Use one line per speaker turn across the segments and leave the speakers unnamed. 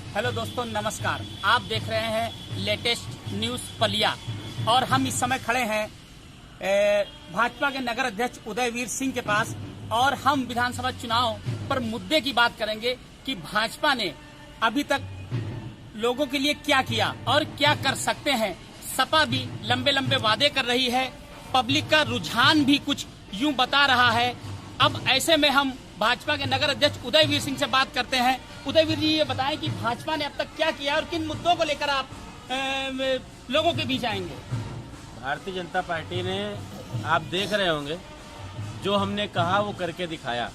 Hello दोस्तों, नमस्कार। आप देख रहे हैं लेटेस्ट न्यूज पलिया और हम इस समय खड़े हैं भाजपा के नगर अध्यक्ष उदयवीर सिंह के पास और हम विधानसभा चुनाव पर मुद्दे की बात करेंगे कि भाजपा ने अभी तक लोगों के लिए क्या किया और क्या कर सकते हैं। सपा भी लंबे लंबे वादे कर रही है, पब्लिक का रुझान भी कुछ यूं बता रहा है। अब ऐसे में हम भाजपा के नगर अध्यक्ष उदयवीर सिंह से बात करते हैं। उदयवीर जी, ये बताएं कि भाजपा ने अब तक क्या किया और किन मुद्दों को लेकर आप लोगों के बीच आएंगे।
भारतीय जनता पार्टी ने, आप देख रहे होंगे, जो हमने कहा वो करके दिखाया।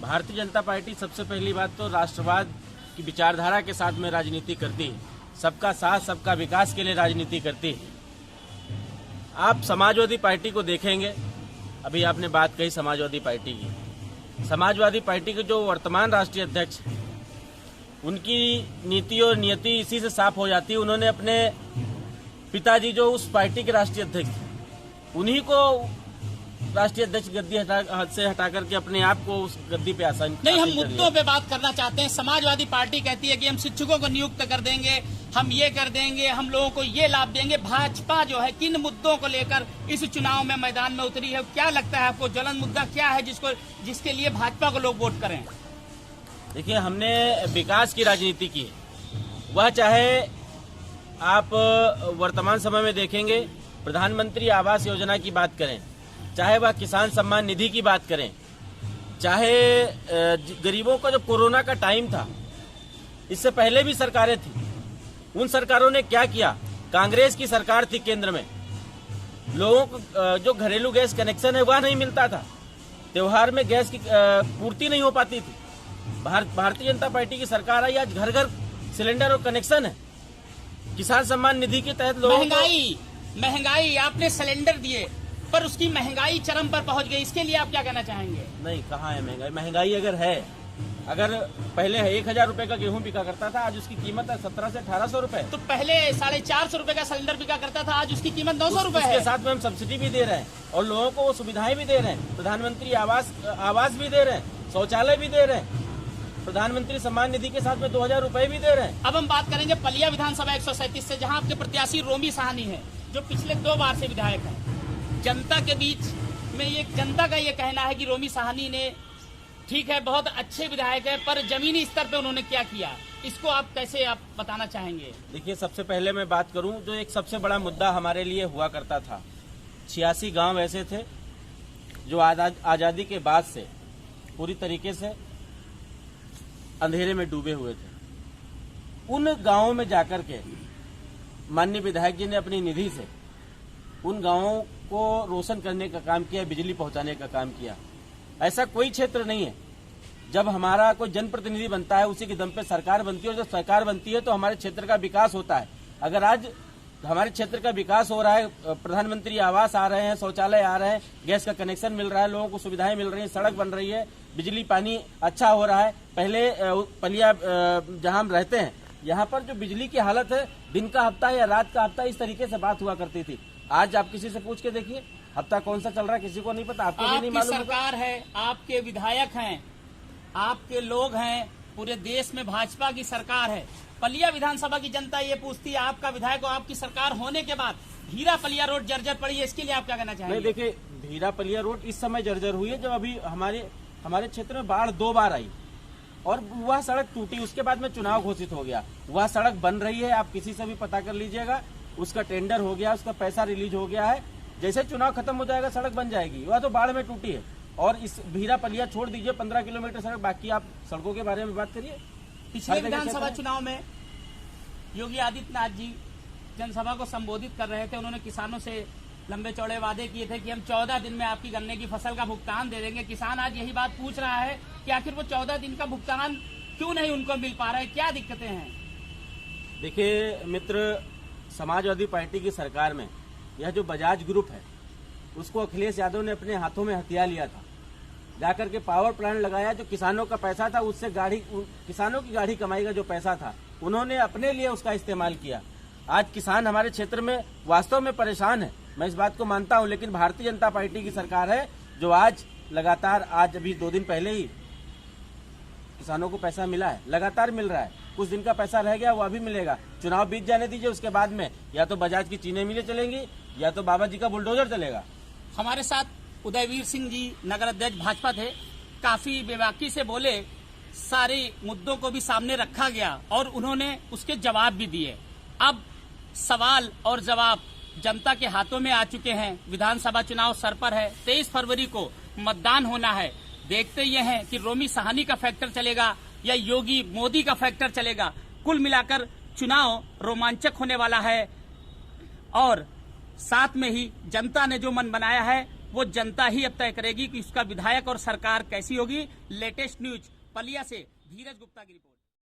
भारतीय जनता पार्टी सबसे पहली बात तो राष्ट्रवाद की विचारधारा के साथ में राजनीति करती है, सबका साथ सबका विकास के लिए राजनीति करती है। आप समाजवादी पार्टी को देखेंगे, अभी आपने बात कही समाजवादी पार्टी की। समाजवादी पार्टी के जो वर्तमान राष्ट्रीय अध्यक्ष, उनकी नीति और नियति इसी से साफ हो जाती है। उन्होंने अपने पिताजी जो उस पार्टी के राष्ट्रीय अध्यक्ष, उन्हीं को राष्ट्रीय अध्यक्ष गद्दी से हटा करके अपने आप को उस गद्दी पे आसान
नहीं। हम मुद्दों पे बात करना चाहते हैं। समाजवादी पार्टी कहती है कि हम शिक्षकों को नियुक्त कर देंगे, हम ये कर देंगे, हम लोगों को ये लाभ देंगे। भाजपा जो है किन मुद्दों को लेकर इस चुनाव में मैदान में उतरी है? क्या लगता है आपको, ज्वलन मुद्दा क्या है जिसके लिए भाजपा को लोग वोट करें?
देखिए, हमने विकास की राजनीति की है। वह चाहे आप वर्तमान समय में देखेंगे, प्रधानमंत्री आवास योजना की बात करें, चाहे वह किसान सम्मान निधि की बात करें, चाहे गरीबों का जो कोरोना का टाइम था, इससे पहले भी सरकारें थी, उन सरकारों ने क्या किया। कांग्रेस की सरकार थी केंद्र में, लोगों को जो घरेलू गैस कनेक्शन है वह नहीं मिलता था, त्योहार में गैस की पूर्ति नहीं हो पाती थी। भारतीय जनता पार्टी की सरकार आई, आज घर घर सिलेंडर और कनेक्शन है। किसान सम्मान निधि के तहत लोगों
महंगाई आपने सिलेंडर दिए पर उसकी महंगाई चरम पर पहुंच गई, इसके लिए आप क्या कहना चाहेंगे?
नहीं, कहाँ है महंगाई? महंगाई अगर है, अगर पहले 1000 रुपए का गेहूं बिका करता था, आज उसकी कीमत है 1700 से 1800 रुपए।
तो पहले 450 रुपए का सिलेंडर बिका करता था, आज उसकी कीमत 900 रुपए है।
उसके साथ में हम सब्सिडी भी दे रहे हैं और लोगों को वो सुविधाएं भी दे रहे हैं। प्रधानमंत्री आवास भी दे रहे हैं, शौचालय भी दे रहे हैं, प्रधानमंत्री सम्मान निधि के साथ में 2000 रुपए भी दे रहे हैं।
अब हम बात करेंगे पलिया विधानसभा 137 से, जहाँ आपके प्रत्याशी रोमी साहनी है, जो पिछले 2 बार से विधायक है। जनता के बीच में जनता का ये कहना है कि रोमी साहनी ने, ठीक है, बहुत अच्छे विधायक है, पर जमीनी स्तर पे उन्होंने क्या किया, इसको आप कैसे बताना चाहेंगे?
देखिए, सबसे पहले मैं बात करूं, जो एक सबसे बड़ा मुद्दा हमारे लिए हुआ करता था, 86 गांव ऐसे थे जो आजादी के बाद से पूरी तरीके से अंधेरे में डूबे हुए थे। उन गांवों में जाकर के माननीय विधायक जी ने अपनी निधि से उन गांवों को रोशन करने का काम किया, बिजली पहुंचाने का काम किया। ऐसा कोई क्षेत्र नहीं है, जब हमारा कोई जनप्रतिनिधि बनता है उसी के दम पे सरकार बनती है, और जब सरकार बनती है तो हमारे क्षेत्र का विकास होता है। अगर आज हमारे क्षेत्र का विकास हो रहा है, प्रधानमंत्री आवास आ रहे हैं, शौचालय आ रहे हैं, गैस का कनेक्शन मिल रहा है, लोगों को सुविधाएं मिल रही हैं, सड़क बन रही है, बिजली पानी अच्छा हो रहा है। पहले पलिया जहां हम रहते हैं, यहाँ पर जो बिजली की हालत है, दिन का हफ्ता या रात का हफ्ता, इस तरीके से बात हुआ करती थी। आज आप किसी से पूछ के देखिए, हफ्ता कौन सा चल रहा है किसी को नहीं पता, आपको भी नहीं मालूम।
सरकार है, आपके विधायक हैं, आपके लोग हैं, पूरे देश में भाजपा की सरकार है। पलिया विधानसभा की जनता ये पूछती है, आपका विधायक और आपकी सरकार होने के बाद भीरा पलिया रोड जर्जर पड़ी है, इसके लिए आप क्या कहना चाहेंगे?
नहीं, देखिए, भीरा पलिया रोड इस समय जर्जर हुई है, जब अभी हमारे क्षेत्र में बाढ़ 2 बार आई और वह सड़क टूटी, उसके बाद में चुनाव घोषित हो गया। वह सड़क बन रही है, आप किसी से भी पता कर लीजिएगा, उसका टेंडर हो गया, उसका पैसा रिलीज हो गया है। जैसे चुनाव खत्म हो जाएगा सड़क बन जाएगी। वह तो बाढ़ में टूटी है। और इस भीरा पलिया छोड़ दीजिए, 15 किलोमीटर सड़क, बाकी आप सड़कों के बारे में बात करिए।
पिछले विधानसभा चुनाव में योगी आदित्यनाथ जी जनसभा को संबोधित कर रहे थे, उन्होंने किसानों से लंबे चौड़े वादे किए थे कि हम 14 दिन में आपकी गन्ने की फसल का भुगतान दे देंगे। किसान आज यही बात पूछ रहा है कि आखिर वो 14 दिन का भुगतान क्यों नहीं उनको मिल पा रहा है, क्या दिक्कतें हैं?
देखिए मित्र, समाजवादी पार्टी की सरकार में यह जो बजाज ग्रुप है, उसको अखिलेश यादव ने अपने हाथों में हथिया लिया था, जाकर के पावर प्लांट लगाया। जो किसानों का पैसा था, उससे किसानों की गाढ़ी कमाई का जो पैसा था, उन्होंने अपने लिए उसका इस्तेमाल किया। आज किसान हमारे क्षेत्र में वास्तव में परेशान है, मैं इस बात को मानता हूं, लेकिन भारतीय जनता पार्टी की सरकार है जो आज लगातार, आज अभी 2 दिन पहले ही किसानों को पैसा मिला है, लगातार मिल रहा है। कुछ दिन का पैसा रह गया वो अभी मिलेगा। चुनाव बीत जाने दीजिए, उसके बाद में या तो बजाज की चीनी मिलें चलेंगी या तो बाबा जी का बुलडोजर चलेगा।
हमारे साथ उदयवीर सिंह जी नगर अध्यक्ष भाजपा थे, काफी बेबाकी से बोले, सारे मुद्दों को भी सामने रखा गया और उन्होंने उसके जवाब भी दिए। अब सवाल और जवाब जनता के हाथों में आ चुके हैं। विधानसभा चुनाव सर पर है, 23 फरवरी को मतदान होना है। देखते ये हैं कि रोमी सहानी का फैक्टर चलेगा या योगी मोदी का फैक्टर चलेगा। कुल मिलाकर चुनाव रोमांचक होने वाला है और साथ में ही जनता ने जो मन बनाया है वो जनता ही अब तय करेगी कि उसका विधायक और सरकार कैसी होगी। लेटेस्ट न्यूज पलिया से धीरज गुप्ता की रिपोर्ट।